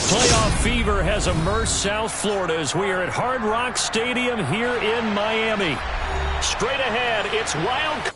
Playoff fever has immersed South Florida as we are at Hard Rock Stadium here in Miami. Straight ahead, it's Wildcard.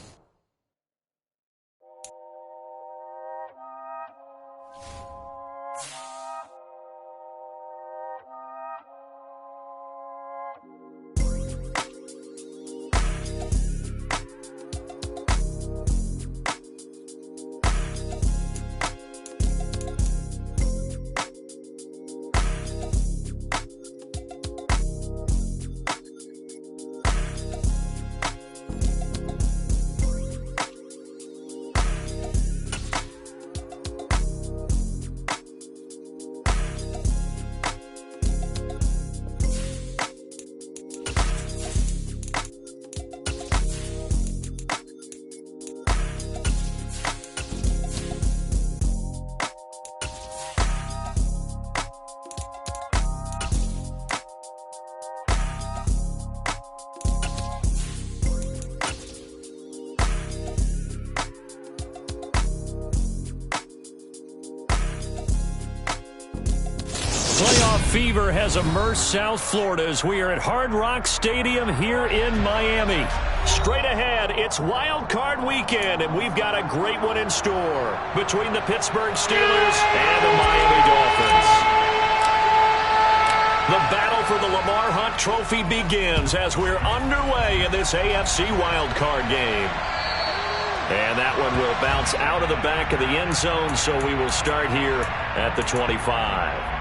Playoff fever has immersed South Florida as we are at Hard Rock Stadium here in Miami. Straight ahead, it's Wild Card weekend, and we've got a great one in store between the Pittsburgh Steelers and the Miami Dolphins. The battle for the Lamar Hunt Trophy begins as we're underway in this AFC Wild Card game. And that one will bounce out of the back of the end zone, so we will start here at the 25.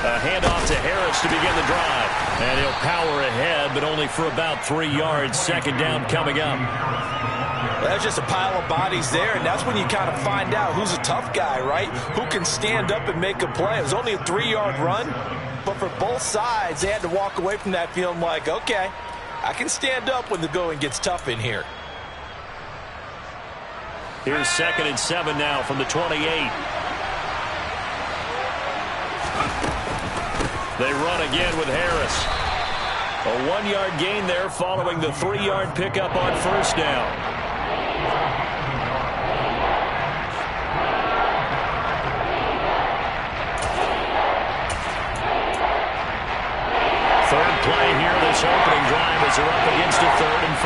A handoff to Harris to begin the drive. And he'll power ahead, but only for about 3 yards. Second down coming up. There's just a pile of bodies there, and that's when you kind of find out who's a tough guy, right? Who can stand up and make a play. It was only a 3-yard run, but for both sides, they had to walk away from that feeling like, okay, I can stand up when the going gets tough in here. Here's 2nd and 7 now from the 28. They run again with Harris. A 1-yard gain there following the 3-yard pickup on first down. Third play here this opening drive as they're up against a 3rd and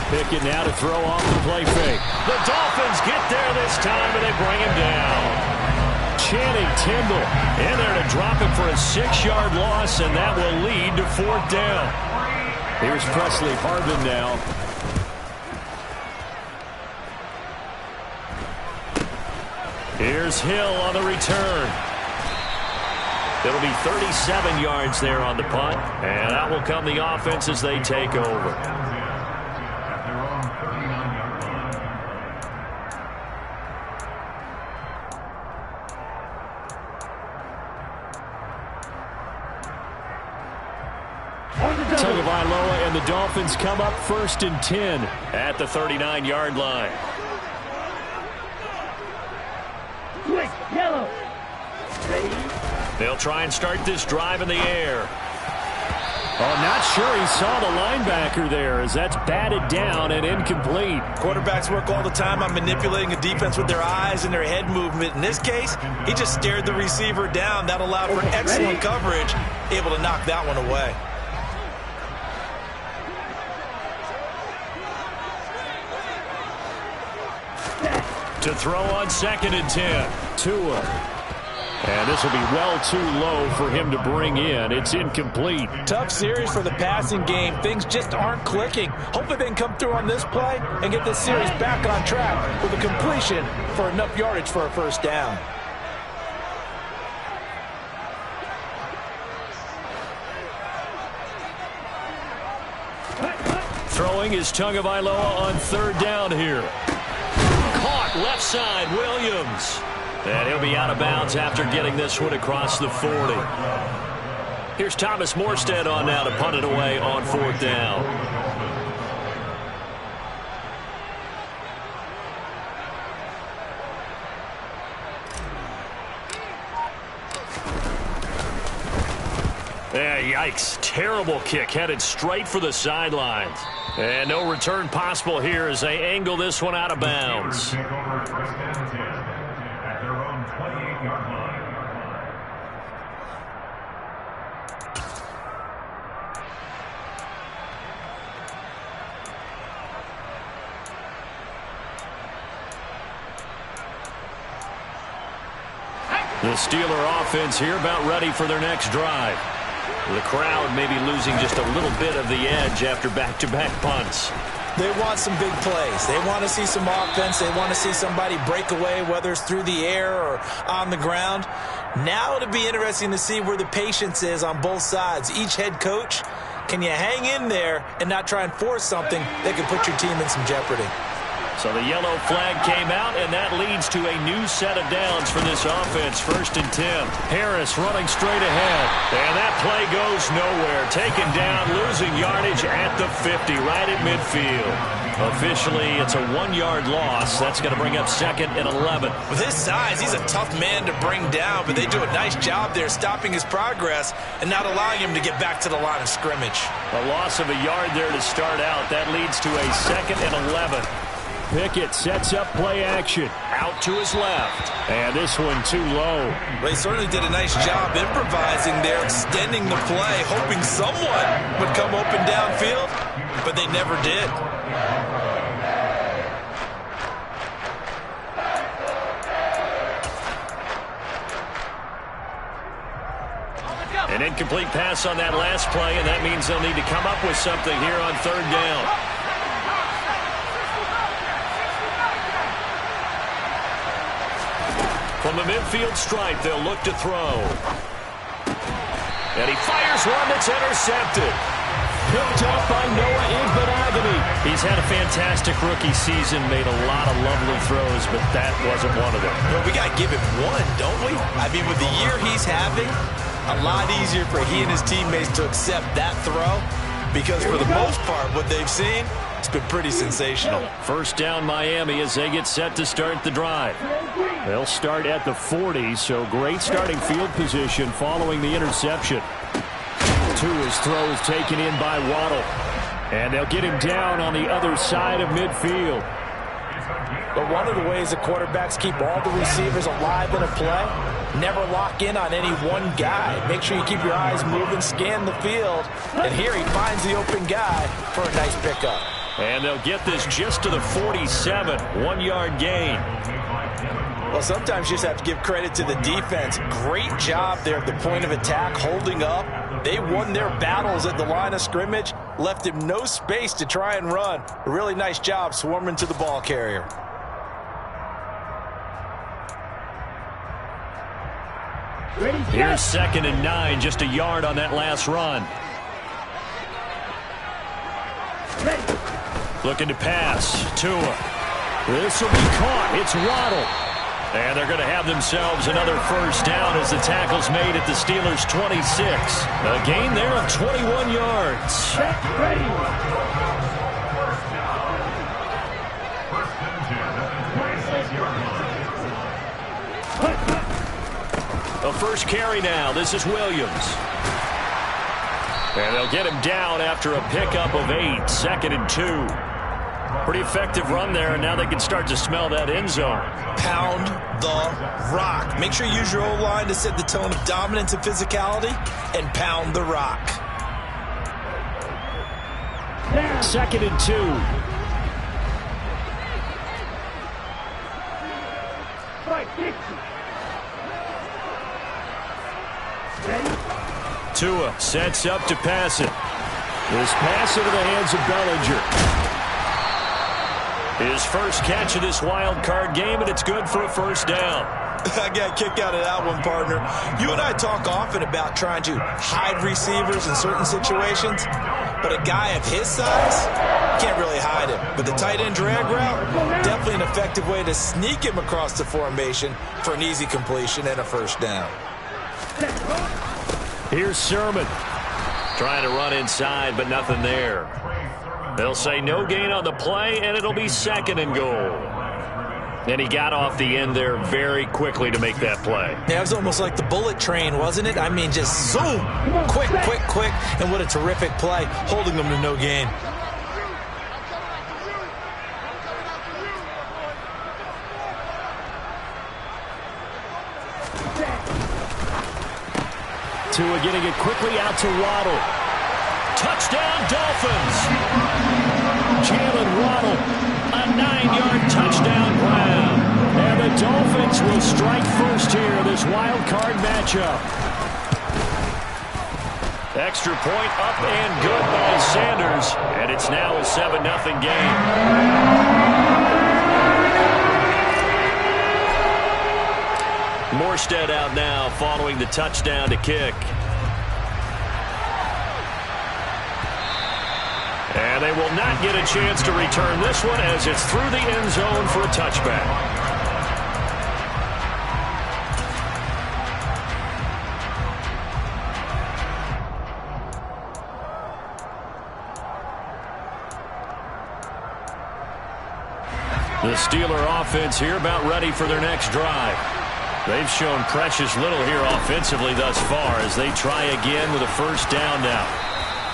5. Pickett now to throw off the play fake. The Dolphins get there this time and they bring him down. Channing Tindall in there to drop it for a 6-yard loss, and that will lead to 4th down. Here's Presley Harvin now. Here's Hill on the return. It'll be 37 yards there on the punt, and out will come the offense as they take over. And the Dolphins come up 1st and 10 at the 39-yard line. Quick, yellow. They'll try and start this drive in the air. Oh, not sure he saw the linebacker there as that's batted down and incomplete. Quarterbacks work all the time on manipulating a defense with their eyes and their head movement. In this case, he just stared the receiver down. That allowed for excellent coverage, able to knock that one away. To throw on 2nd and 10. Tua. And this will be well too low for him to bring in. It's incomplete. Tough series for the passing game. Things just aren't clicking. Hopefully they can come through on this play and get this series back on track with a completion for enough yardage for a 1st down. Throwing is Tagovailoa on 3rd down here. Caught left side, Williams. And he'll be out of bounds after getting this one across the 40. Here's Thomas Morstead on now to punt it away on 4th down. Yeah, yikes. Terrible kick headed straight for the sidelines. And no return possible here as they angle this one out of bounds. The Steeler offense here about ready for their next drive. The crowd maybe losing just a little bit of the edge after back-to-back punts. They want some big plays. They want to see some offense. They want to see somebody break away, whether it's through the air or on the ground. Now it'll be interesting to see where the patience is on both sides. Each head coach, can you hang in there and not try and force something that could put your team in some jeopardy? So the yellow flag came out, and that leads to a new set of downs for this offense. 1st and 10. Harris running straight ahead. And that play goes nowhere. Taken down, losing yardage at the 50, right at midfield. Officially, it's a 1-yard loss. That's going to bring up 2nd and 11. With his size, he's a tough man to bring down, but they do a nice job there stopping his progress and not allowing him to get back to the line of scrimmage. A loss of a yard there to start out. That leads to a 2nd and 11. Pickett sets up play action. Out to his left. And this one too low. Well, he certainly did a nice job improvising there, extending the play, hoping someone would come open downfield, but they never did. An incomplete pass on that last play, and that means they'll need to come up with something here on 3rd down. From the midfield stripe, they'll look to throw. And he fires one that's intercepted. Picked up by Noah Igbinoghene. He's had a fantastic rookie season, made a lot of lovely throws, but that wasn't one of them. Well, we got to give him one, don't we? I mean, with the year he's having, a lot easier for he and his teammates to accept that throw, because for the most part, what they've seen, it's been pretty sensational. 1st down Miami as they get set to start the drive. They'll start at the 40, so great starting field position following the interception. Tua's throw is taken in by Waddle. And they'll get him down on the other side of midfield. But one of the ways the quarterbacks keep all the receivers alive in a play, never lock in on any one guy. Make sure you keep your eyes moving, scan the field. And here he finds the open guy for a nice pickup. And they'll get this just to the 47, 1-yard gain. Well, sometimes you just have to give credit to the defense. Great job there at the point of attack, holding up. They won their battles at the line of scrimmage, left him no space to try and run. A really nice job swarming to the ball carrier. Here's 2nd and 9, just a yard on that last run. Looking to pass. Tua. This will be caught. It's Waddle. And they're going to have themselves another 1st down as the tackle's made at the Steelers' 26. A gain there of 21 yards. A 1st carry now. This is Williams. And they'll get him down after a pickup of 8. 2nd and 2. Pretty effective run there, and now they can start to smell that end zone. Pound the rock. Make sure you use your O-line to set the tone of dominance and physicality, and pound the rock. 2nd and 2. Tua sets up to pass it. This pass into the hands of Bellinger. His first catch of this wild card game, and it's good for a 1st down. I got a kick out of that one, partner. You and I talk often about trying to hide receivers in certain situations, but a guy of his size, can't really hide him. But the tight end drag route, definitely an effective way to sneak him across the formation for an easy completion and a 1st down. Here's Sermon. Trying to run inside, but nothing there. They'll say no gain on the play, and it'll be 2nd and goal. And he got off the end there very quickly to make that play. Yeah, it was almost like the bullet train, wasn't it? I mean, just zoom. Quick, quick, quick. And what a terrific play, holding them to no gain. Tua getting it quickly out to Waddle. Touchdown, Dolphins. Jalen Waddle, a 9-yard touchdown grab. And the Dolphins will strike first here, this wild card matchup. Extra point up and good by Sanders. And it's now a 7-0 game. Morstead out now following the touchdown to kick. And they will not get a chance to return this one as it's through the end zone for a touchback. The Steeler offense here about ready for their next drive. They've shown precious little here offensively thus far as they try again with a first down now.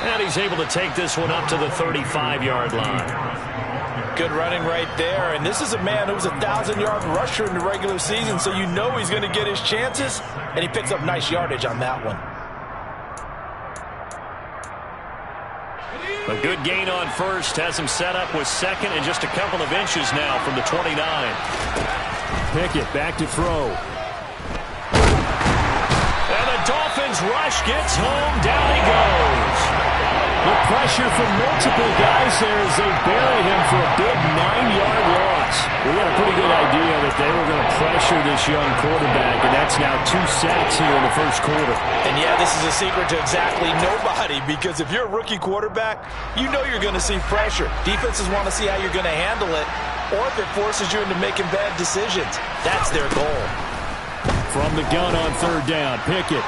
And he's able to take this one up to the 35-yard line. Good running right there. And this is a man who was a 1,000-yard rusher in the regular season, so you know he's going to get his chances. And he picks up nice yardage on that one. A good gain on first has him set up with 2nd and just a couple of inches now from the 29. Pickett back to throw. And the Dolphins rush gets home. Down he goes. The pressure from multiple guys there as they bury him for a big 9-yard loss. We had a pretty good idea that they were going to pressure this young quarterback, and that's now 2 sacks here in the first quarter. And yeah, this is a secret to exactly nobody, because if you're a rookie quarterback, you know you're going to see pressure. Defenses want to see how you're going to handle it, or if it forces you into making bad decisions. That's their goal. From the gun on 3rd down, Pickett.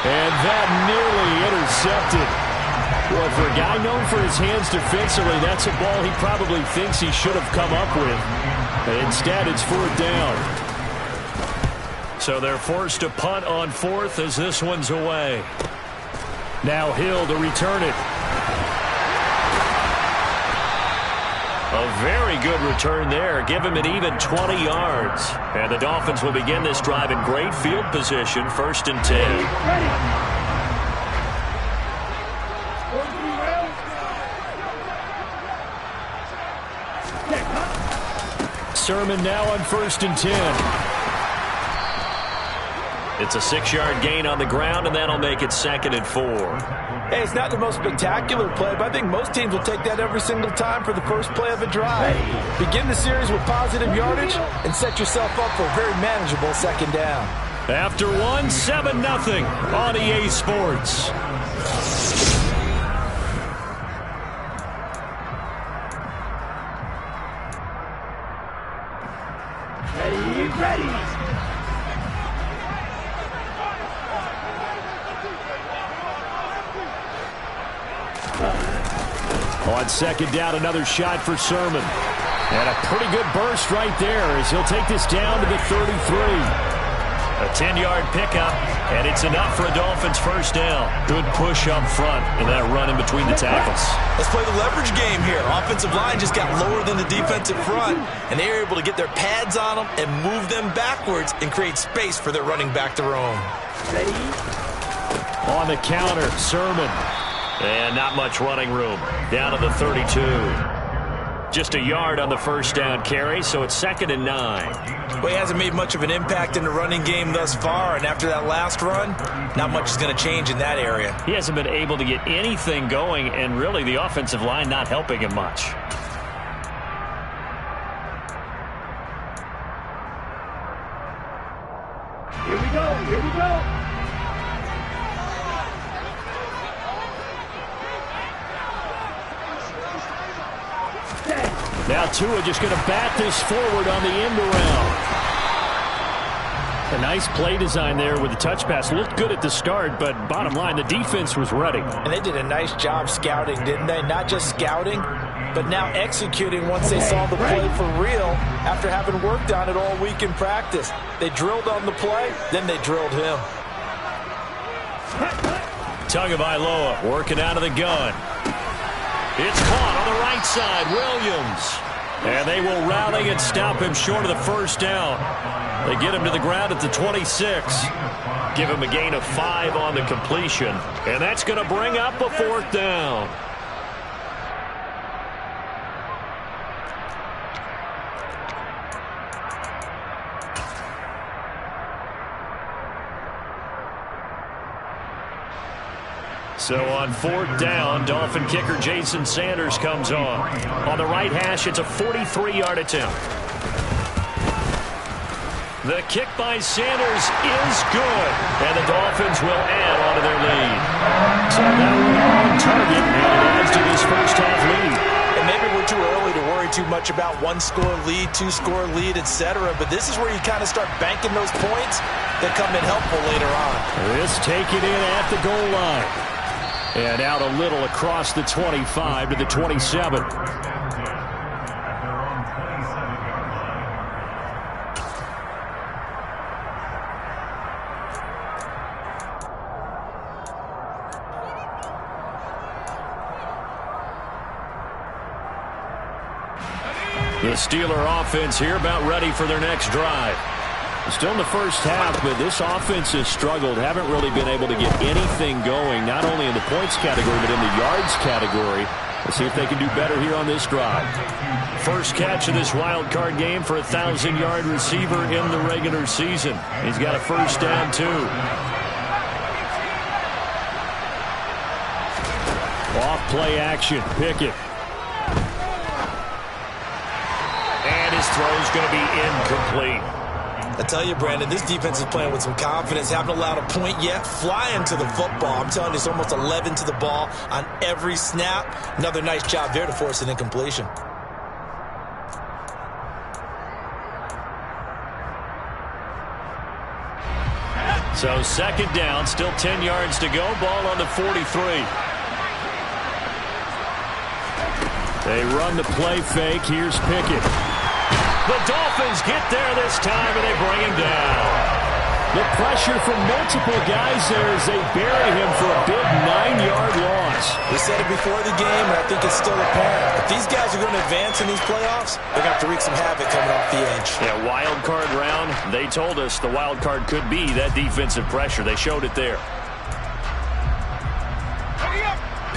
And that nearly intercepted. Well, for a guy known for his hands defensively, that's a ball he probably thinks he should have come up with. But instead, it's 4th down. So they're forced to punt on 4th as this one's away. Now Hill to return it. A very good return there. Give him an even 20 yards. And the Dolphins will begin this drive in great field position, 1st and 10. Sermon now on 1st and 10. It's a 6-yard gain on the ground, and that'll make it 2nd and 4. Hey, it's not the most spectacular play, but I think most teams will take that every single time for the first play of a drive. Begin the series with positive yardage and set yourself up for a very manageable 2nd down. After 7-0 on EA Sports. Ready. On 2nd down, another shot for Sermon. And a pretty good burst right there as he'll take this down to the 33. A 10-yard pickup, and it's enough for a Dolphins first down. Good push up front and that run in between the tackles. Let's play the leverage game here. Offensive line just got lower than the defensive front, and they were able to get their pads on them and move them backwards and create space for their running back to roam. Ready. On the counter, Sermon. And not much running room. Down to the 32. Just a yard on the first down carry, so it's 2nd and 9. Well, he hasn't made much of an impact in the running game thus far, and after that last run, not much is going to change in that area. He hasn't been able to get anything going, and really the offensive line not helping him much. Here we go. Now Tua just going to bat this forward on the end around. A nice play design there with the touch pass. Looked good at the start, but bottom line, the defense was ready. And they did a nice job scouting, didn't they? Not just scouting, but now executing once they saw the play for real after having worked on it all week in practice. They drilled on the play, then they drilled him. Tagovailoa working out of the gun. It's caught on the right side. Williams. And they will rally and stop him short of the first down. They get him to the ground at the 26. Give him a gain of 5 on the completion. And that's going to bring up a 4th down. So on 4th down, Dolphin kicker Jason Sanders comes on. On the right hash, it's a 43-yard attempt. The kick by Sanders is good, and the Dolphins will add on to their lead. So that one on target, and it adds to this first-half lead. And maybe we're too early to worry too much about 1-score lead, 2-score lead, etc. But this is where you kind of start banking those points that come in helpful later on. This take it in at the goal line. And out a little across the 25 to the 27. The Steeler offense here about ready for their next drive. Still in the first half, but this offense has struggled. Haven't really been able to get anything going, not only in the points category, but in the yards category. Let's see if they can do better here on this drive. First catch of this wild card game for a 1,000-yard receiver in the regular season. He's got a first down, too. Off play action. Pickett. And his throw's going to be incomplete. I tell you, Brandon, this defense is playing with some confidence. Haven't allowed a point yet. Flying to the football. I'm telling you, it's almost 11 to the ball on every snap. Another nice job there to force an incompletion. So second down, still 10 yards to go. Ball on the 43. They run the play fake. Here's Pickett. The Dolphins get there this time, and they bring him down. The pressure from multiple guys there as they bury him for a big 9-yard loss. We said it before the game, and I think it's still apparent. If these guys are going to advance in these playoffs, they're going to have to wreak some havoc coming off the edge. Yeah, wild card round, they told us the wild card could be that defensive pressure. They showed it there.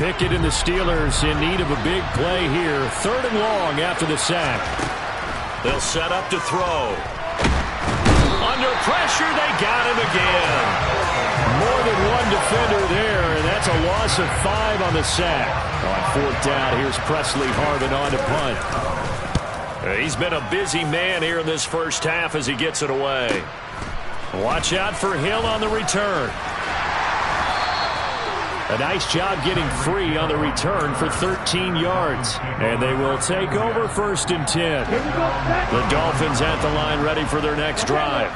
Pickett and the Steelers in need of a big play here. 3rd and long after the sack. They'll set up to throw. Under pressure, they got him again. More than one defender there, and that's a loss of 5 on the sack. On 4th down, here's Presley Harvin on to punt. He's been a busy man here in this first half as he gets it away. Watch out for Hill on the return. A nice job getting free on the return for 13 yards. And they will take over 1st and 10. The Dolphins at the line ready for their next drive.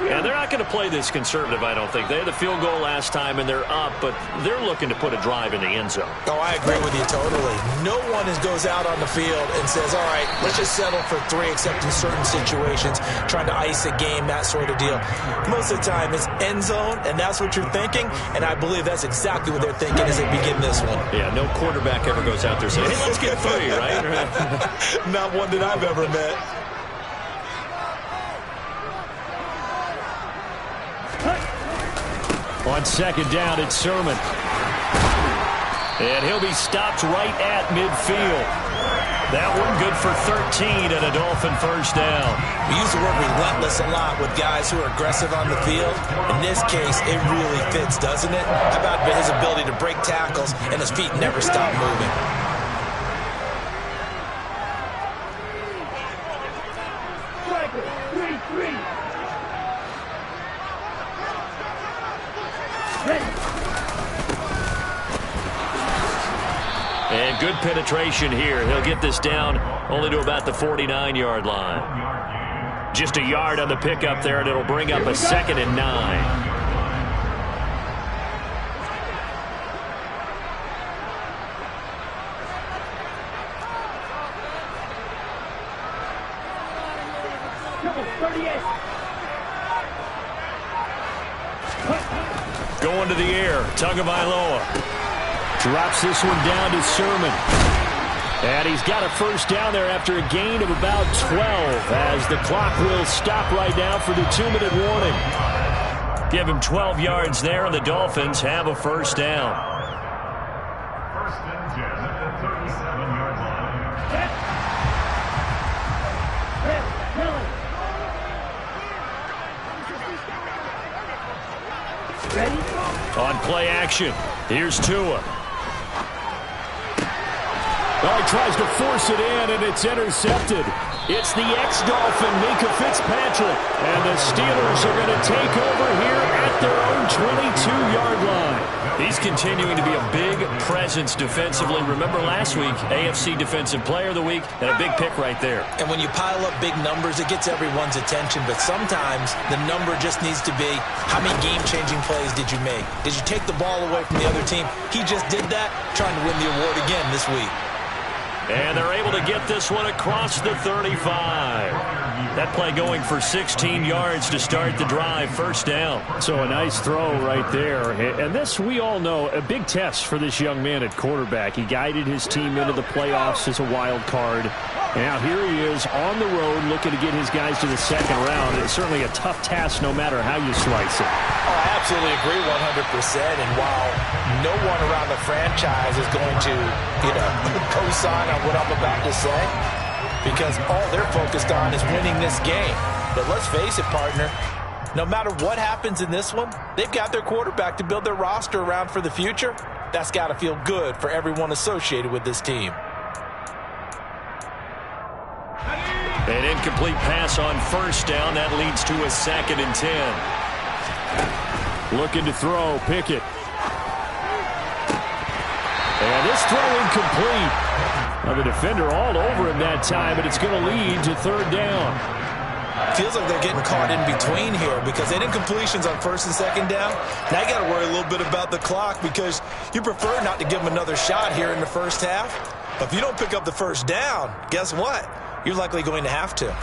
And they're not going to play this conservative, I don't think. They had the field goal last time, and they're up, but they're looking to put a drive in the end zone. Oh, I agree with you totally. No one goes out on the field and says, all right, let's just settle for 3, except in certain situations, trying to ice a game, that sort of deal. Most of the time, it's end zone, and that's what you're thinking, and I believe that's exactly what they're thinking as they begin this one. Yeah, no quarterback ever goes out there saying, hey, let's get 3, right? Not one that I've ever met. On 2nd down, it's Sermon. And he'll be stopped right at midfield. That one good for 13 and a Dolphin first down. We use the word relentless a lot with guys who are aggressive on the field. In this case, it really fits, doesn't it? How about his ability to break tackles and his feet never stop moving? And good penetration here. He'll get this down only to about the 49-yard line. Just a yard on the pickup there, and it'll bring up a 2nd and 9. Going to the air, Tagovailoa. Drops this one down to Sermon. And he's got a first down there after a gain of about 12 as the clock will stop right now for the 2-minute warning. Give him 12 yards there, and the Dolphins have a first down. First and 10 at the 37-yard line. Ready? On play action, here's Tua. Oh, he tries to force it in, and it's intercepted. It's the ex-Dolphin, Minkah Fitzpatrick. And the Steelers are going to take over here at their own 22-yard line. He's continuing to be a big presence defensively. Remember last week, AFC Defensive Player of the Week, and a big pick right there. And when you pile up big numbers, it gets everyone's attention. But sometimes the number just needs to be, how many game-changing plays did you make? Did you take the ball away from the other team? He just did that, trying to win the award again this week. And they're able to get this one across the 35. That play going for 16 yards to start the drive, first down. So a nice throw right there. And this, we all know, a big test for this young man at quarterback. He guided his team into the playoffs as a wild card. Now here he is on the road looking to get his guys to the second round. It's certainly a tough task no matter how you slice it. Oh, I absolutely agree 100%. And while no one around the franchise is going to, co-sign on what I'm about to say, because all they're focused on is winning this game. But let's face it, partner, no matter what happens in this one, they've got their quarterback to build their roster around for the future. That's got to feel good for everyone associated with this team. An incomplete pass on first down. That leads to a 2nd and 10. Looking to throw, Pickett. And this throw incomplete. Now the defender all over him that time, but it's going to lead to 3rd down. Feels like they're getting caught in between here because they had incompletions on 1st and 2nd down. Now you got to worry a little bit about the clock because you prefer not to give them another shot here in the first half. But if you don't pick up the first down, guess what? You're likely going to have to.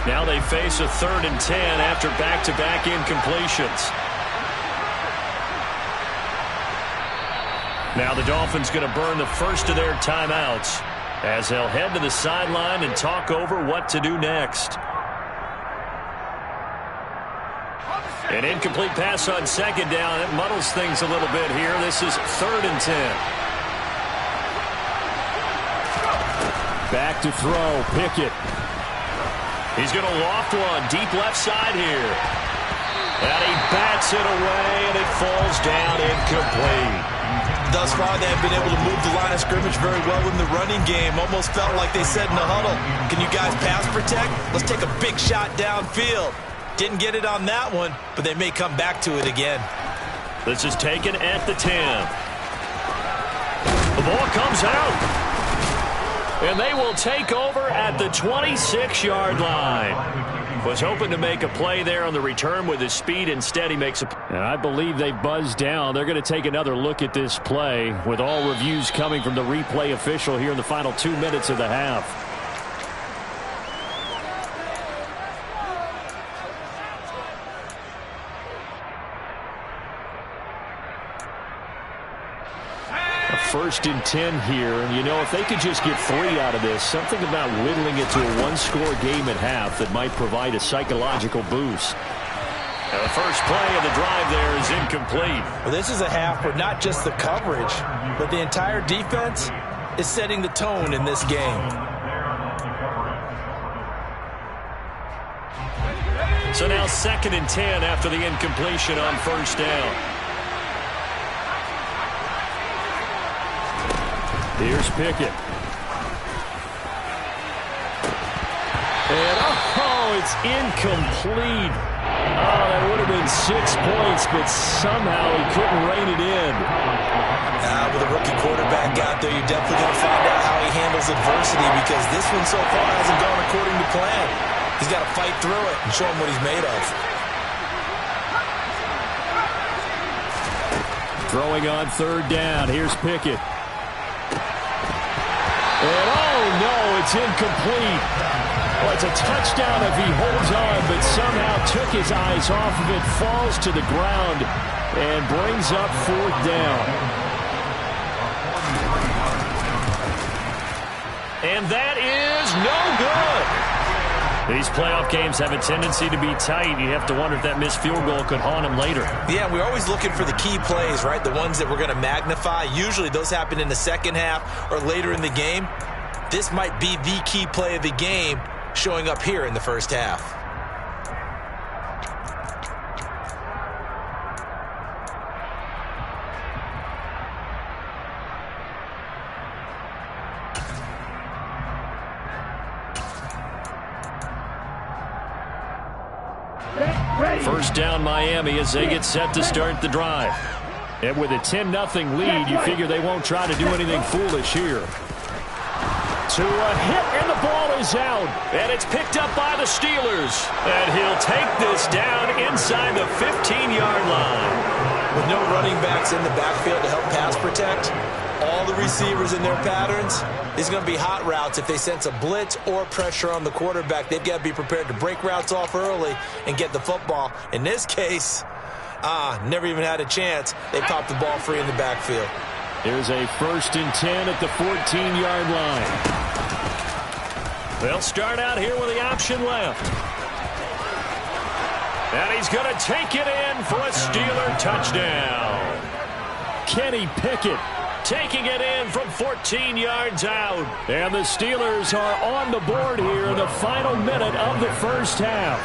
Now they face a 3rd and 10 after back-to-back incompletions. Now the Dolphins going to burn the first of their timeouts as they'll head to the sideline and talk over what to do next. An incomplete pass on 2nd down. It muddles things a little bit here. This is 3rd and 10. Back to throw, Pickett. He's going to loft one deep left side here. And he bats it away, and it falls down incomplete. Thus far, they have been able to move the line of scrimmage very well in the running game. Almost felt like they said in the huddle, can you guys pass protect? Let's take a big shot downfield. Didn't get it on that one, but they may come back to it again. This is taken at the 10. The ball comes out. And they will take over at the 26-yard line. Was hoping to make a play there on the return with his speed. Instead, he makes a... And I believe they buzzed down. They're going to take another look at this play with all reviews coming from the replay official here in the final 2 minutes of the half. First and 10 here, and if they could just get 3 out of this, something about whittling it to a one-score game at half that might provide a psychological boost. And the first play of the drive there is incomplete. Well, this is a half where not just the coverage, but the entire defense is setting the tone in this game. So now 2nd and 10 after the incompletion on first down. Here's Pickett. And, it's incomplete. Oh, that would have been 6 points, but somehow he couldn't rein it in. With a rookie quarterback out there, you're definitely going to find out how he handles adversity because this one so far hasn't gone according to plan. He's got to fight through it and show him what he's made of. Throwing on third down. Here's Pickett. And oh no, it's incomplete. Well, it's a touchdown if he holds on, but somehow took his eyes off of it, falls to the ground, and brings up fourth down. And that is no good. These playoff games have a tendency to be tight. You have to wonder if that missed field goal could haunt him later. Yeah, we're always looking for the key plays, right? The ones that we're going to magnify. Usually those happen in the second half or later in the game. This might be the key play of the game showing up here in the first half. First down Miami as they get set to start the drive. And with a 10-0 lead, you figure they won't try to do anything foolish here. To a hit, and the ball is out. And it's picked up by the Steelers. And he'll take this down inside the 15-yard line. With no running backs in the backfield to help pass protect, all the receivers in their patterns, these are going to be hot routes. If they sense a blitz or pressure on the quarterback, they've got to be prepared to break routes off early and get the football. In this case, never even had a chance. They popped the ball free in the backfield. Here's a 1st and 10 at the 14-yard line. They'll start out here with the option left. And he's going to take it in for a Steeler touchdown. Kenny Pickett taking it in from 14 yards out. And the Steelers are on the board here in the final minute of the first half.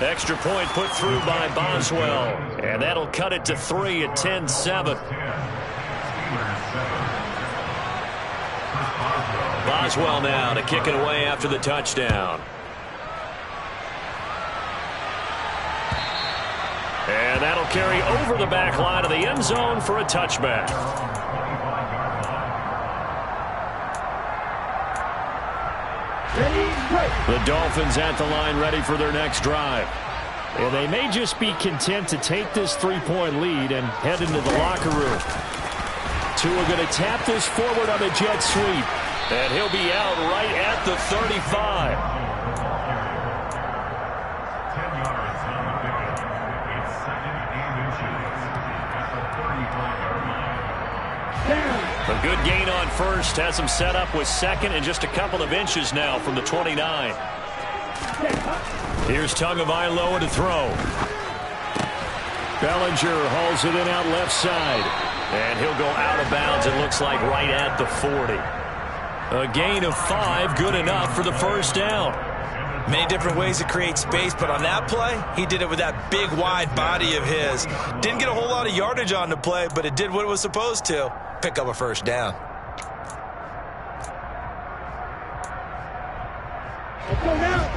Extra point put through by Boswell. And that'll cut it to 3 at 10-7. Boswell now to kick it away after the touchdown. And that'll carry over the back line of the end zone for a touchback. The Dolphins at the line ready for their next drive. And they may just be content to take this 3-point lead and head into the locker room. Tua going to tap this forward on the jet sweep. And he'll be out right at the 35. 10 yards on the pickup. It's 2nd and inches at the 35-yard line. A good gain on first has him set up with 2nd and just a couple of inches now from the 29. Here's Tagovailoa to throw. Bellinger hauls it in out left side. And he'll go out of bounds, it looks like, right at the 40. A gain of 5, good enough for the first down. Many different ways to create space, but on that play, he did it with that big, wide body of his. Didn't get a whole lot of yardage on the play, but it did what it was supposed to. Pick up a first down. Let's go now.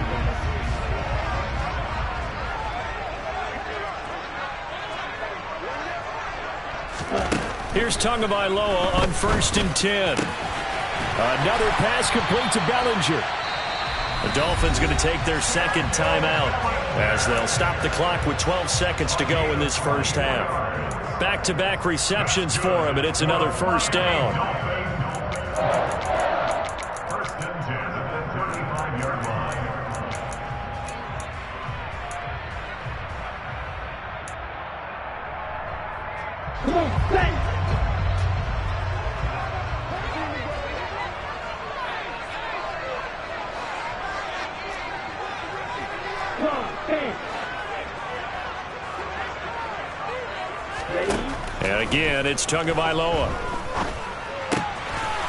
Here's Tagovailoa on 1st and 10. Another pass complete to Bellinger. The Dolphins going to take their 2nd timeout as they'll stop the clock with 12 seconds to go in this first half. Back-to-back receptions for him, and it's another first down. 1st and 10 at the 35-yard line. Come on, bang. And again, it's Tagovailoa.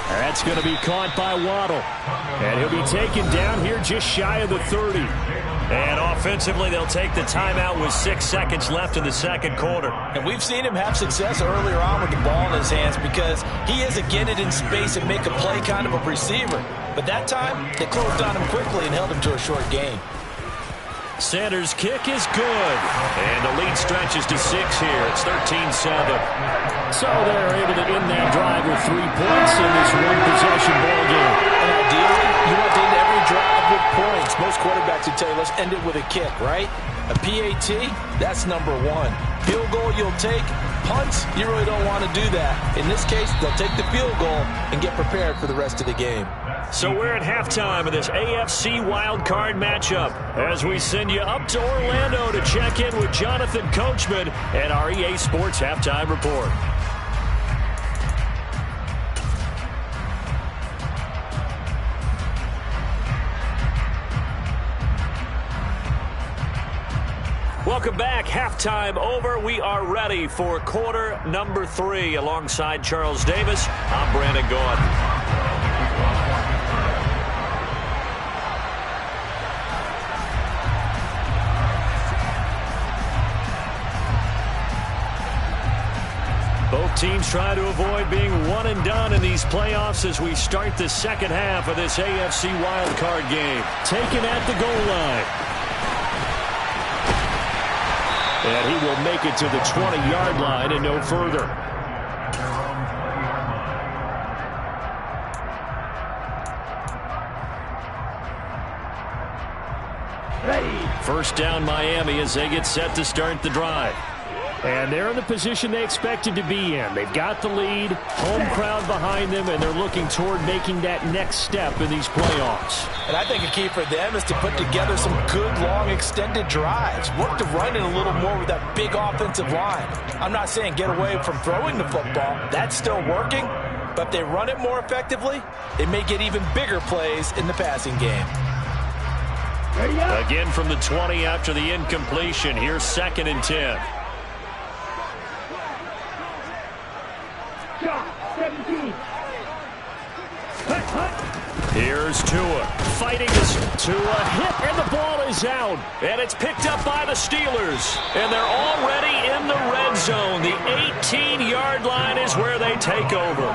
That's going to be caught by Waddle. And he'll be taken down here just shy of the 30. And offensively, they'll take the timeout with 6 seconds left in the second quarter. And we've seen him have success earlier on with the ball in his hands because he is a get it in space and make a play kind of a receiver. But that time, they closed on him quickly and held him to a short gain. Sanders' kick is good. And the lead stretches to 6 here. It's 13-7. So they're able to end that drive with 3 points in this one-possession ball game. And ideally, you want to end every drive with points. Most quarterbacks would tell you, let's end it with a kick, right? A PAT, that's number 1. Field goal you'll take. Punts, you really don't want to do that. In this case, they'll take the field goal and get prepared for the rest of the game. So we're at halftime of this AFC Wildcard matchup as we send you up to Orlando to check in with Jonathan Coachman at our EA Sports Halftime Report. Welcome back. Halftime over. We are ready for quarter number 3. Alongside Charles Davis, I'm Brandon Gaudin. Both teams try to avoid being one and done in these playoffs as we start the second half of this AFC wildcard game. Taken at the goal line. And he will make it to the 20-yard line and no further. First down Miami as they get set to start the drive. And they're in the position they expected to be in. They've got the lead, home crowd behind them, and they're looking toward making that next step in these playoffs. And I think a key for them is to put together some good, long, extended drives. Work to run it a little more with that big offensive line. I'm not saying get away from throwing the football. That's still working. But if they run it more effectively, they may get even bigger plays in the passing game. Again from the 20 after the incompletion. Here's 2nd and 10. 17. Here's Tua. Fighting this Tua hit, and the ball is out. And it's picked up by the Steelers. And they're already in the red zone. The 18-yard line is where they take over.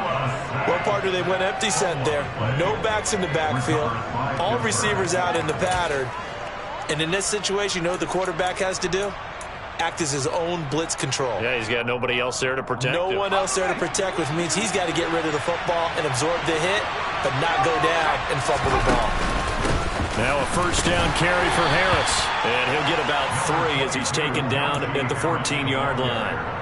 What part do they went empty set there? No backs in the backfield. All receivers out in the pattern. And in this situation, you know what the quarterback has to do? Act as his own blitz control. Yeah, he's got nobody else there to protect him. No one else there to protect, which means he's got to get rid of the football and absorb the hit, but not go down and fumble the ball. Now a first down carry for Harris. And he'll get about 3 as he's taken down at the 14-yard line.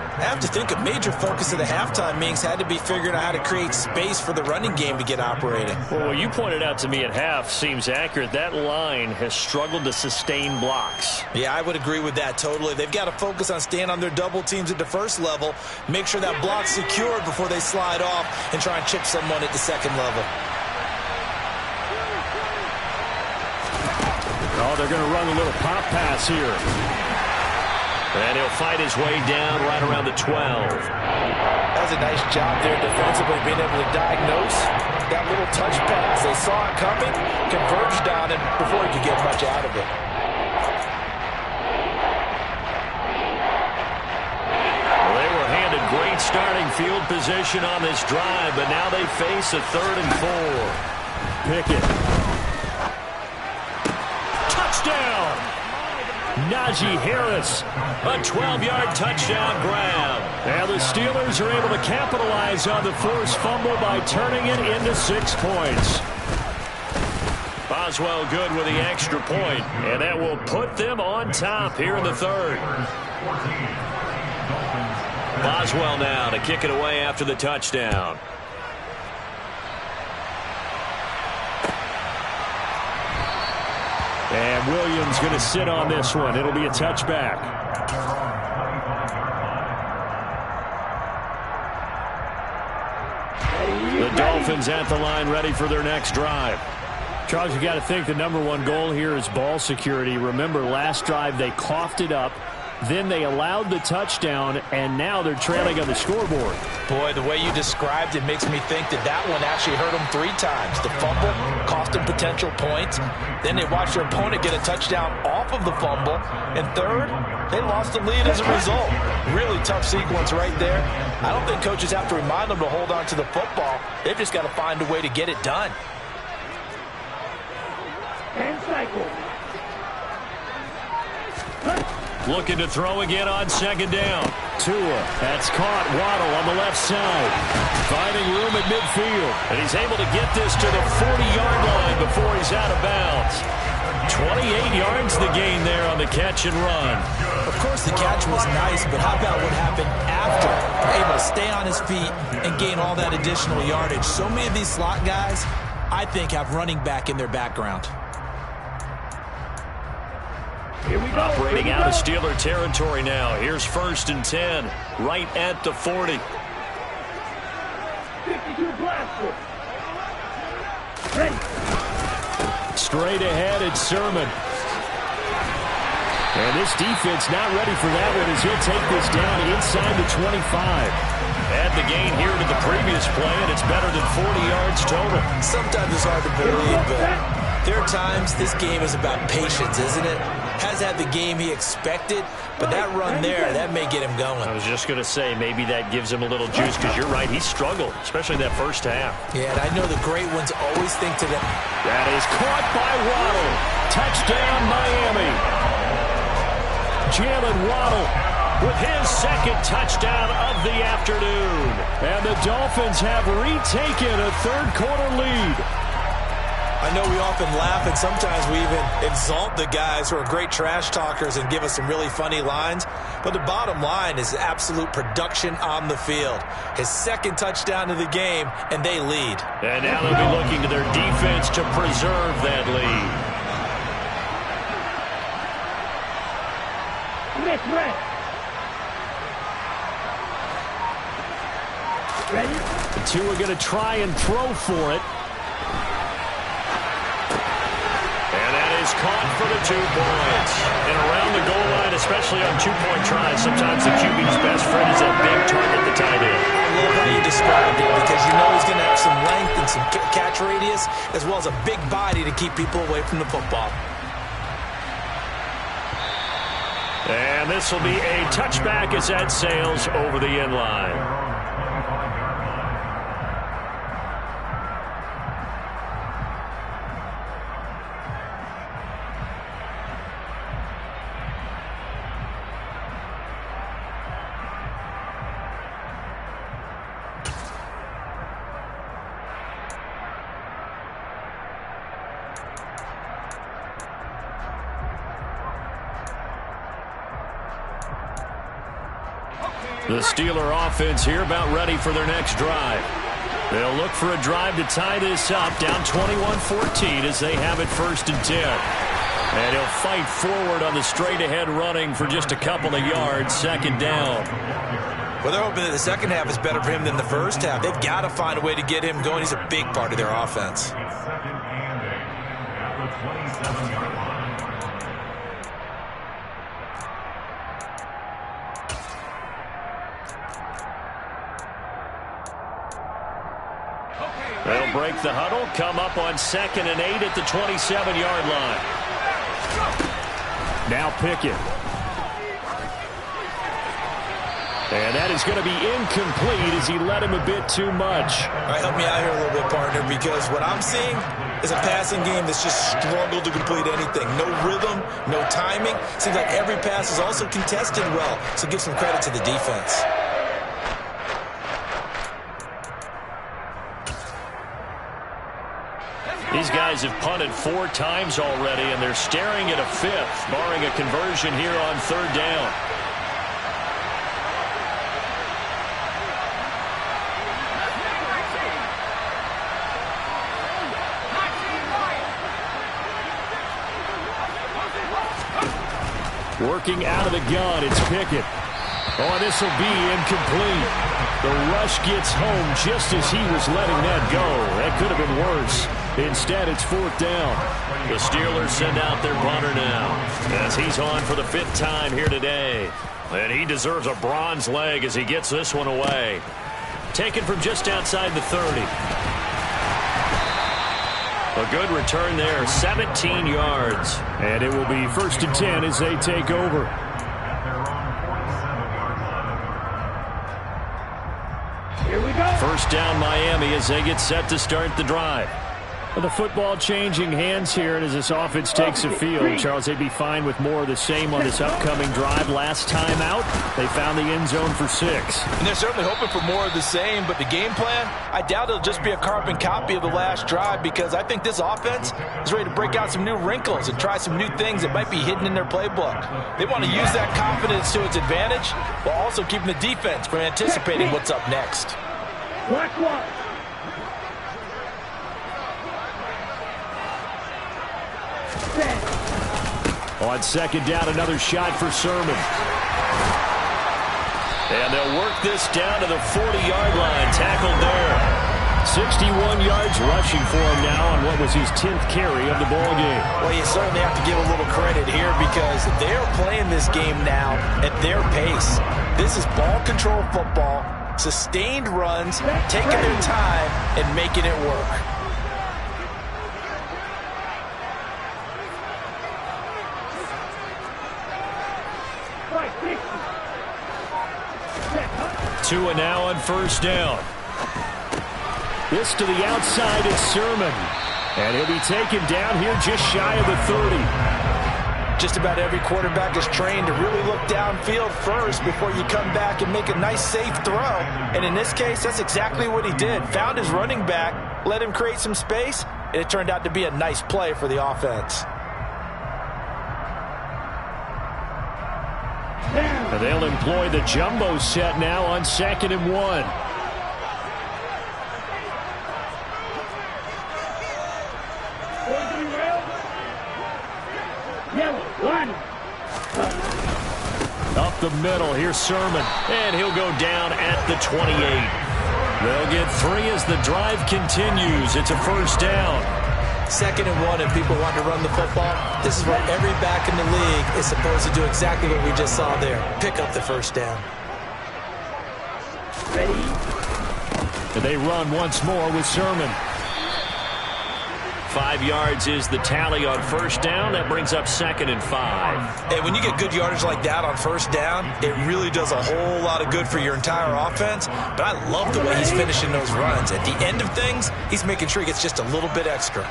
I have to think a major focus of the halftime meetings had to be figuring out how to create space for the running game to get operating. Well, what you pointed out to me at half seems accurate. That line has struggled to sustain blocks. Yeah, I would agree with that totally. They've got to focus on staying on their double teams at the first level, make sure that block's secured before they slide off and try and chip someone at the second level. Oh, they're going to run a little pop pass here. And he'll fight his way down right around the 12. That was a nice job there defensively, being able to diagnose that little touch pass. They saw it coming, converged on it before he could get much out of it. Well, they were handed great starting field position on this drive, but now they face a 3rd and 4. Pickett. Touchdown! Najee Harris, a 12-yard touchdown grab. And the Steelers are able to capitalize on the forced fumble by turning it into 6 points. Boswell good with the extra point, and that will put them on top here in the 3rd. Boswell now to kick it away after the touchdown. And Williams going to sit on this one. It'll be a touchback. The Dolphins at the line ready for their next drive. Charles, you got to think the #1 goal here is ball security. Remember, last drive they coughed it up. Then they allowed the touchdown, and now they're trailing on the scoreboard. Boy, the way you described it makes me think that that one actually hurt them 3 times. The fumble cost them potential points. Then they watched their opponent get a touchdown off of the fumble. And third, they lost the lead as a result. Really tough sequence right there. I don't think coaches have to remind them to hold on to the football. They've just got to find a way to get it done. And cycle. looking to throw again on second down. Tua, that's caught. Waddle on the left side, finding room at midfield. And he's able to get this to the 40-yard line before he's out of bounds. 28 yards the gain there on the catch and run. Of course, the catch was nice, but how about what happened after? Able to stay on his feet and gain all that additional yardage. So many of these slot guys, I think, have running back in their background. Here we go. Operating out of Steeler territory now. Here's 1st and 10, right at the 40. 52 blaster. Ready. Straight ahead, it's Sermon. And this defense not ready for that one as he'll take this down inside the 25. Add the gain here to the previous play, and it's better than 40 yards total. Sometimes it's hard to believe, but there are times this game is about patience, isn't it? Has had the game he expected, but that run there, that may get him going. I was just going to say, maybe that gives him a little juice, because you're right, he struggled, especially that first half. Yeah, and I know the great ones always think to them. That is caught by Waddle. Touchdown, Miami. Jalen Waddle with his second touchdown of the afternoon. And the Dolphins have retaken a third-quarter lead. I know we often laugh, and sometimes we even exalt the guys who are great trash talkers and give us some really funny lines. But the bottom line is absolute production on the field. His second touchdown of the game, and they lead. And now they'll be looking to their defense to preserve that lead. Ready? The two are going to try and throw for it. Caught for the 2 points. And around the goal line, especially on 2-point tries, sometimes the QB's best friend is that big target, the tight end. I love how you described it, because you know he's going to have some length and some catch radius, as well as a big body to keep people away from the football. And this will be a touchback as that sails over the end line. The Steeler offense here about ready for their next drive. They'll look for a drive to tie this up, down 21-14 as they have it 1st and 10. And he'll fight forward on the straight-ahead running for just a couple of yards, 2nd down. Well, they're hoping that the second half is better for him than the first half. They've got to find a way to get him going. He's a big part of their offense. It's 2nd and 8 at the 27-yard line. They'll break the huddle, come up on 2nd and 8 at the 27-yard line. Now Pickett. And that is going to be incomplete as he led him a bit too much. All right, help me out here a little bit, partner, because what I'm seeing is a passing game that's just struggled to complete anything. No rhythm, no timing. Seems like every pass is also contested well, so give some credit to the defense. These guys have punted 4 times already, and they're staring at a 5th, barring a conversion here on 3rd down. Working out of the gun, it's Pickett. Oh, this will be incomplete. The rush gets home just as he was letting that go. That could have been worse. Instead, it's 4th down. The Steelers send out their punter now as he's on for the 5th time here today. And he deserves a bronze leg as he gets this one away. Taken from just outside the 30. A good return there, 17 yards. And it will be 1st and 10 as they take over. Here we go. 1st down Miami as they get set to start the drive. Well, the football changing hands here, and as this offense takes the field, Charles, they'd be fine with more of the same on this upcoming drive. Last time out, they found the end zone for 6. And they're certainly hoping for more of the same, but the game plan, I doubt it'll just be a carbon copy of the last drive, because I think this offense is ready to break out some new wrinkles and try some new things that might be hidden in their playbook. They want to use that confidence to its advantage while also keeping the defense from anticipating what's up next. Black one. On second down, another shot for Sermon. And they'll work this down to the 40-yard line. Tackled there. 61 yards rushing for him now on what was his 10th carry of the ball game. Well, you certainly have to give a little credit here because they're playing this game now at their pace. This is ball control football, sustained runs, taking their time and making it work. Tua now on first down. This to the outside is Sermon. And he'll be taken down here just shy of the 30. Just about every quarterback is trained to really look downfield first before you come back and make a nice, safe throw. And in this case, that's exactly what he did. Found his running back, let him create some space, and it turned out to be a nice play for the offense. And they'll employ the jumbo set now on 2nd and 1. Up the middle, here's Sermon, and he'll go down at the 28. They'll get 3 as the drive continues. It's a first down. 2nd and 1, if people want to run the football, this is where every back in the league is supposed to do exactly what we just saw there. Pick up the first down. Ready? And they run once more with Sermon. 5 yards is the tally on first down. That brings up 2nd and 5. And when you get good yardage like that on first down, it really does a whole lot of good for your entire offense. But I love the way he's finishing those runs. At the end of things, he's making sure he gets just a little bit extra.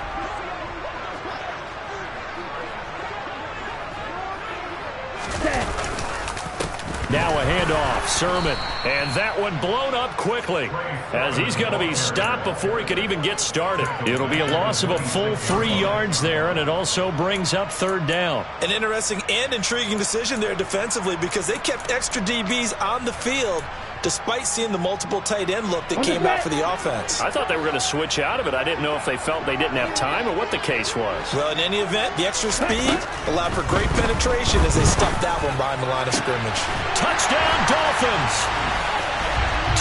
Now a handoff, Sermon, and that one blown up quickly as he's going to be stopped before he could even get started. It'll be a loss of a full 3 yards there, and it also brings up 3rd down. An interesting and intriguing decision there defensively because they kept extra DBs on the field despite seeing the multiple tight end look that came out for the offense. I thought they were going to switch out of it. I didn't know if they felt they didn't have time or what the case was. Well, in any event, the extra speed allowed for great penetration as they stuffed that one behind the line of scrimmage. Touchdown, Dolphins!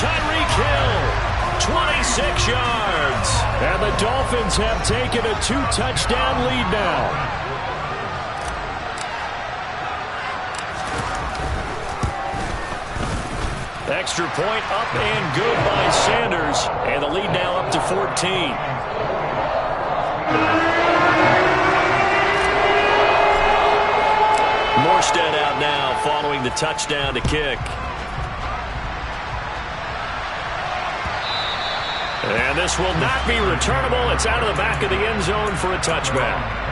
Tyreek Hill, 26 yards. And the Dolphins have taken a 2-touchdown lead now. Extra point up and good by Sanders. And the lead now up to 14. Morstead out now following the touchdown to kick. And this will not be returnable. It's out of the back of the end zone for a touchback.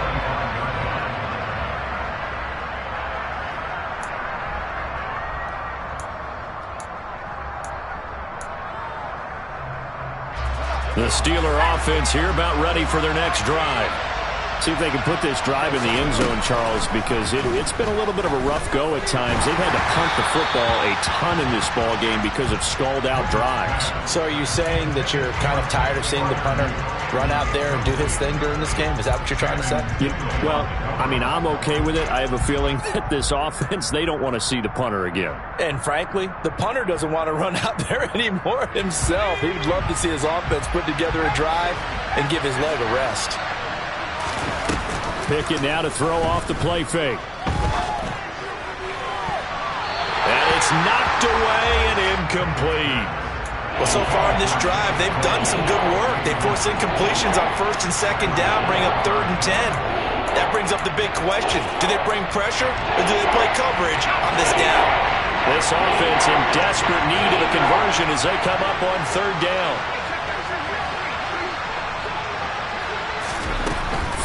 The Steeler offense here about ready for their next drive. See if they can put this drive in the end zone, Charles, because it's been a little bit of a rough go at times. They've had to punt the football a ton in this ball game because of stalled-out drives. So are you saying that you're kind of tired of seeing the punter run out there and do his thing during this game? Is that what you're trying to say? Well, I mean, I'm okay with it. I have a feeling that this offense, they don't want to see the punter again. And frankly, the punter doesn't want to run out there anymore himself. He would love to see his offense put together a drive and give his leg a rest. Pickett now to throw off the play fake. And it's knocked away and incomplete. Well, so far in this drive, they've done some good work. They force incompletions on 1st and 2nd down, bring up 3rd and 10. That brings up the big question. Do they bring pressure or do they play coverage on this down? This offense in desperate need of a conversion as they come up on 3rd down.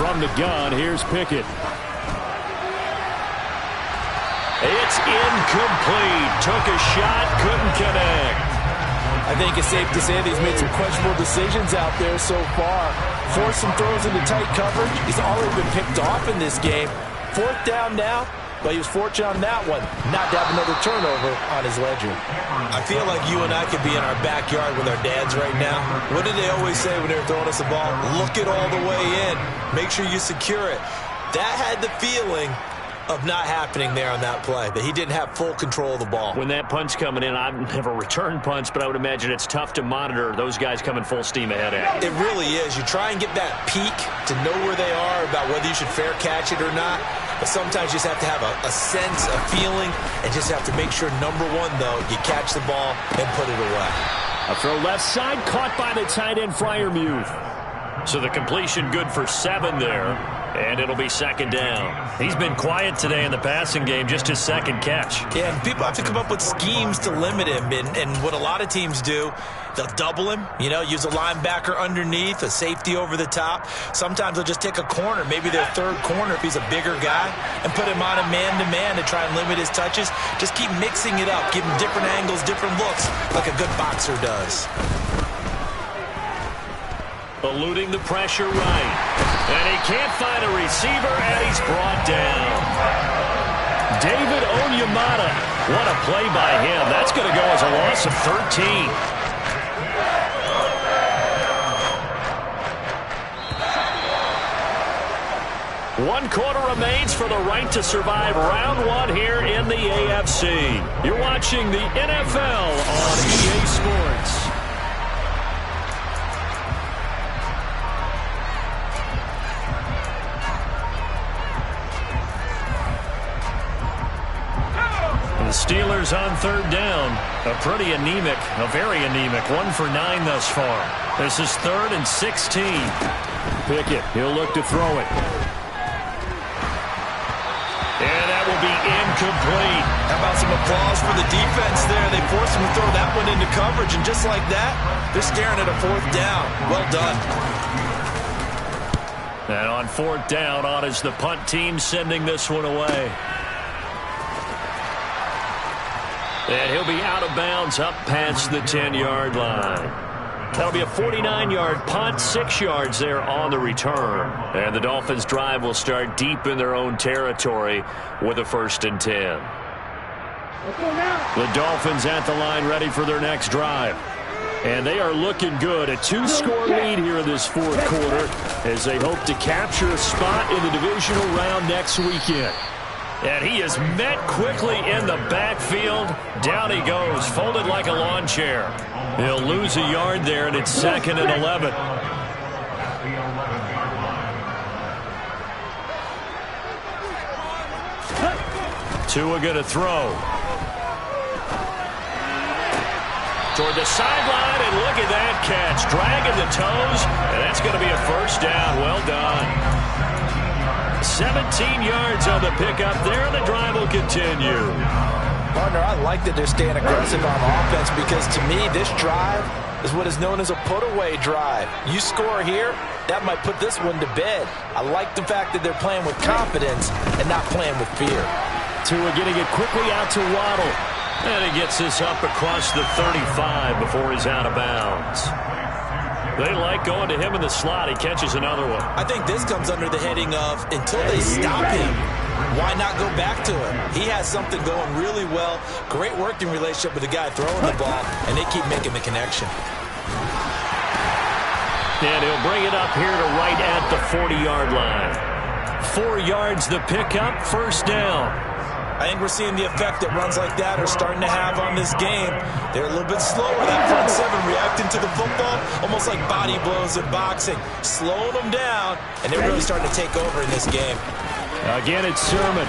From the gun, here's Pickett. It's incomplete. Took a shot, couldn't connect. I think it's safe to say that he's made some questionable decisions out there so far. Forced some throws into tight coverage. He's already been picked off in this game. 4th down now, but he was fortunate on that one not to have another turnover on his ledger. I feel like you and I could be in our backyard with our dads right now. What did they always say when they were throwing us the ball? Look it all the way in. Make sure you secure it. That had the feeling of not happening there on that play, that he didn't have full control of the ball. When that punch coming in, I've never returned punch, but I would imagine it's tough to monitor those guys coming full steam ahead at. It really is. You try and get that peek to know where they are, about whether you should fair catch it or not. But sometimes you just have to have a sense, a feeling, and just have to make sure, number one, though, you catch the ball and put it away. A throw left side, caught by the tight end, Freiermuth. So the completion good for 7 there, and it'll be 2nd down. He's been quiet today in the passing game, just his 2nd catch. Yeah, and people have to come up with schemes to limit him, and what a lot of teams do, they'll double him, use a linebacker underneath, a safety over the top. Sometimes they'll just take a corner, maybe their 3rd corner if he's a bigger guy, and put him on a man-to-man to try and limit his touches. Just keep mixing it up, give him different angles, different looks, like a good boxer does. Eluding the pressure right. And he can't find a receiver, and he's brought down. David Onyemata. What a play by him. That's going to go as a loss of 13. One quarter remains for the right to survive round 1 here in the AFC. You're watching the NFL on EA Sports. The Steelers on 3rd down. A very anemic, 1 for 9 thus far. This is 3rd and 16. Pickett, he'll look to throw it. And that will be incomplete. How about some applause for the defense there? They forced him to throw that one into coverage, and just like that, they're staring at a 4th down. Well done. And on 4th down, on is the punt team sending this one away. And he'll be out of bounds up past the 10-yard line. That'll be a 49-yard punt, 6 yards there on the return. And the Dolphins' drive will start deep in their own territory with a 1st and 10. The Dolphins at the line ready for their next drive. And they are looking good. A 2-score lead here in this 4th quarter as they hope to capture a spot in the divisional round next weekend. And he is met quickly in the backfield. Down he goes, folded like a lawn chair. He'll lose a yard there, and it's 2nd and 11. Tua going to throw. Toward the sideline, and look at that catch. Dragging the toes, and that's going to be a 1st down. Well done. 17 yards on the pickup there, and the drive will continue. Partner, I like that they're staying aggressive on offense because, to me, this drive is what is known as a put-away drive. You score here, that might put this one to bed. I like the fact that they're playing with confidence and not playing with fear. Tua getting it quickly out to Waddle. And he gets this up across the 35 before he's out of bounds. They like going to him in the slot. He catches another one. I think this comes under the heading of, until they stop him, why not go back to him? He has something going really well. Great working relationship with the guy throwing the ball, and they keep making the connection. And he'll bring it up here to right at the 40-yard line. 4 yards the pickup, 1st down. I think we're seeing the effect that runs like that are starting to have on this game. They're a little bit slower, that front 7, reacting to the football, almost like body blows in boxing. Slowing them down, and they're really starting to take over in this game. Again, it's Sermon.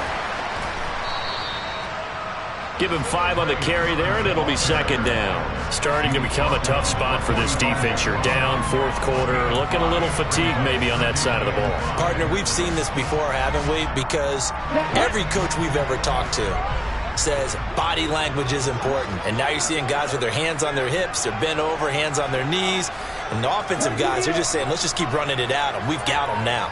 Give him 5 on the carry there, and it'll be 2nd down. Starting to become a tough spot for this defense. You're down 4th quarter, looking a little fatigued maybe on that side of the ball. Partner, we've seen this before, haven't we? Because every coach we've ever talked to says body language is important. And now you're seeing guys with their hands on their hips, they're bent over, hands on their knees. And the offensive guys, they're just saying, let's just keep running it at them. We've got them now.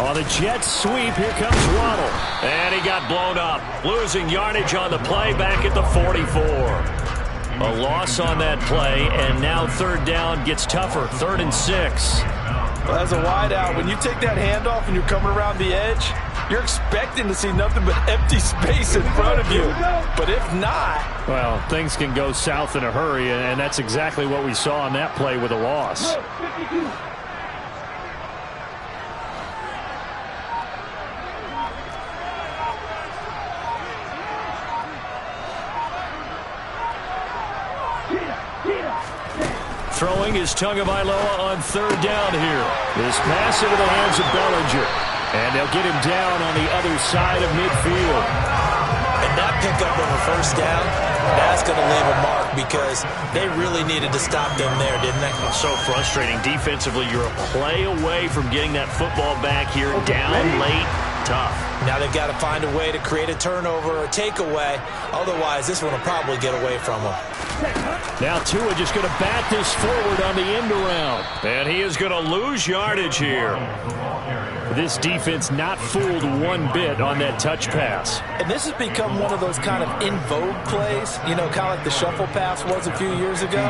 On the jet sweep, here comes Waddle. And he got blown up. Losing yardage on the play back at the 44. A loss on that play, and now third down gets tougher. 3rd and 6. Well, as a wideout, when you take that handoff and you're coming around the edge, you're expecting to see nothing but empty space in front of you. But if not... Well, things can go south in a hurry, and that's exactly what we saw on that play with a loss. Throwing is Tagovailoa on 3rd down here. This pass into the hands of Bellinger. And they'll get him down on the other side of midfield. And that pickup of a 1st down, that's going to leave a mark because they really needed to stop them there, didn't they? So frustrating. Defensively, you're a play away from getting that football back here. Down late, tough. Now they've got to find a way to create a turnover or takeaway. Otherwise, this one will probably get away from them. Now Tua just going to bat this forward on the end around. And he is going to lose yardage here. This defense not fooled one bit on that touch pass. And this has become one of those kind of in vogue plays, you know, kind of like the shuffle pass was a few years ago.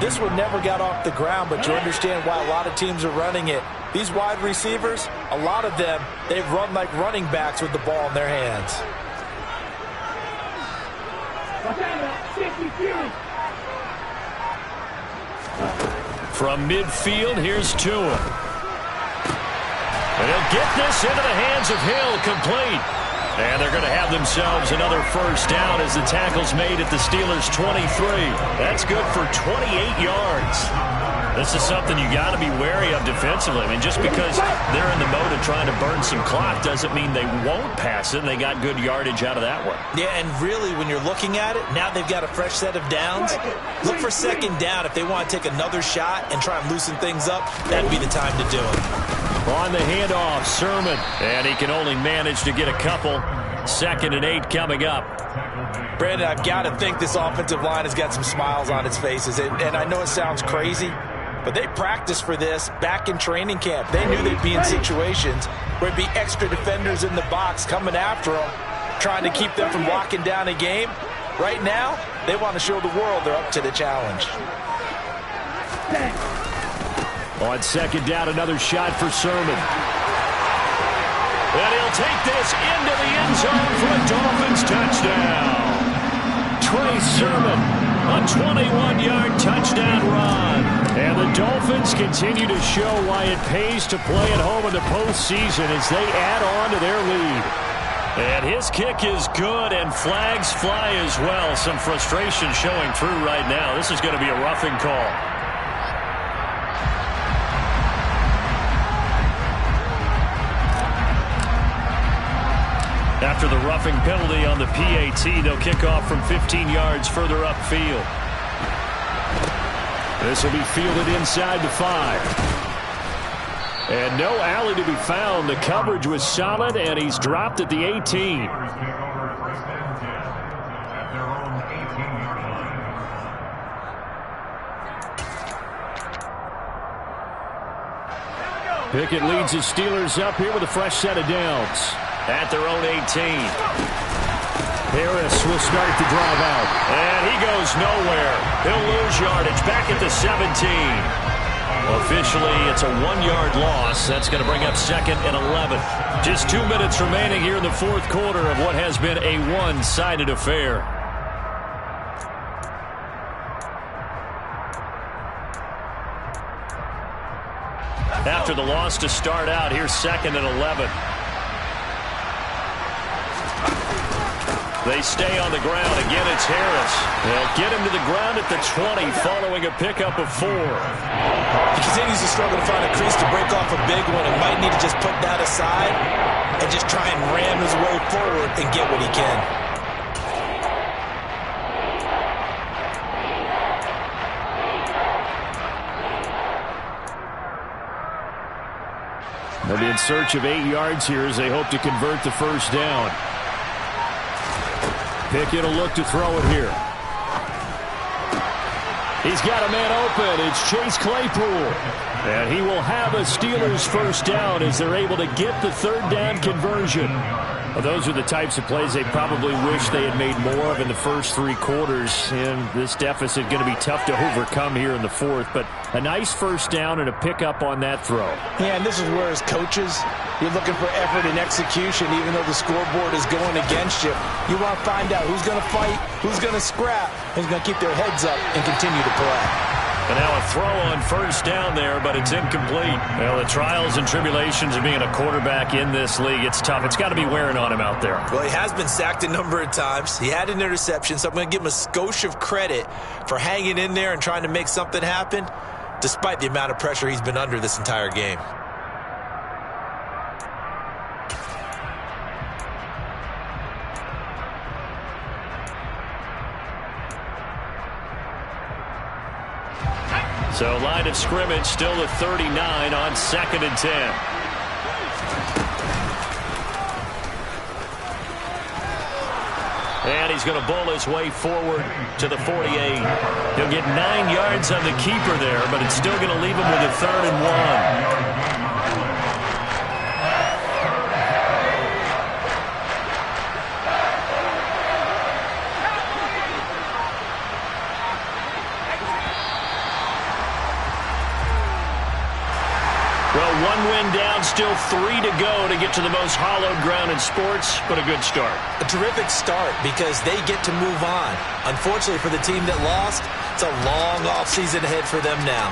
This one never got off the ground, but you understand why a lot of teams are running it. These wide receivers, a lot of them, they've run like running backs with the ball in their hands. From midfield, here's Tua. And he'll get this into the hands of Hill, complete. And they're going to have themselves another 1st down as the tackle's made at the Steelers' 23. That's good for 28 yards. This is something you got to be wary of defensively. I mean, just because they're in the mode of trying to burn some clock doesn't mean they won't pass it, and they got good yardage out of that one. Yeah, and really, when you're looking at it, now they've got a fresh set of downs. Look for 2nd down. If they want to take another shot and try and loosen things up, that'd be the time to do it. On the handoff, Sermon. And he can only manage to get a couple. 2nd and 8 coming up. Brandon, I've got to think this offensive line has got some smiles on its faces. And I know it sounds crazy, but they practiced for this back in training camp. They knew they'd be in situations where there'd be extra defenders in the box coming after them, trying to keep them from locking down a game. Right now, they want to show the world they're up to the challenge. On 2nd down, another shot for Sermon. And he'll take this into the end zone for a Dolphins touchdown. Trey Sermon, a 21-yard touchdown run. And the Dolphins continue to show why it pays to play at home in the postseason as they add on to their lead. And his kick is good, and flags fly as well. Some frustration showing through right now. This is going to be a roughing call. After the roughing penalty on the PAT, they'll kick off from 15 yards further upfield. This will be fielded inside the 5. And no alley to be found. The coverage was solid, and he's dropped at the 18. Pickett leads the Steelers up here with a fresh set of downs. At their own 18. Harris will start the drive out. And he goes nowhere. He'll lose yardage back at the 17. Officially, it's a 1-yard loss. That's going to bring up 2nd and 11. Just 2 minutes remaining here in the 4th quarter of what has been a one-sided affair. After the loss to start out, here's 2nd and 11. They stay on the ground. Again, it's Harris. They'll get him to the ground at the 20 following a pickup of 4. He continues to struggle to find a crease to break off a big one and might need to just put that aside and just try and ram his way forward and get what he can. They'll be in search of 8 yards here as they hope to convert the 1st down. Pickett will look to throw it here. He's got a man open. It's Chase Claypool. And he will have a Steelers first down as they're able to get the third down conversion. Well, those are the types of plays they probably wish they had made more of in the first 3 quarters. And this deficit going to be tough to overcome here in the fourth. But a nice first down and a pickup on that throw. Yeah, and this is where as coaches, you're looking for effort and execution even though the scoreboard is going against you. You want to find out who's going to fight, who's going to scrap, who's going to keep their heads up and continue to play. And now a throw on first down there, but it's incomplete. Well, the trials and tribulations of being a quarterback in this league, it's tough. It's got to be wearing on him out there. Well, he has been sacked a number of times. He had an interception, so I'm going to give him a skosh of credit for hanging in there and trying to make something happen, despite the amount of pressure he's been under this entire game. So line of scrimmage still at 39 on 2nd and 10. And he's going to bull his way forward to the 48. He'll get 9 yards on the keeper there, but it's still going to leave him with a 3rd and 1. Well, 1 win down, still 3 to go to get to the most hallowed ground in sports, but a good start. A terrific start because they get to move on. Unfortunately for the team that lost, it's a long offseason ahead for them now.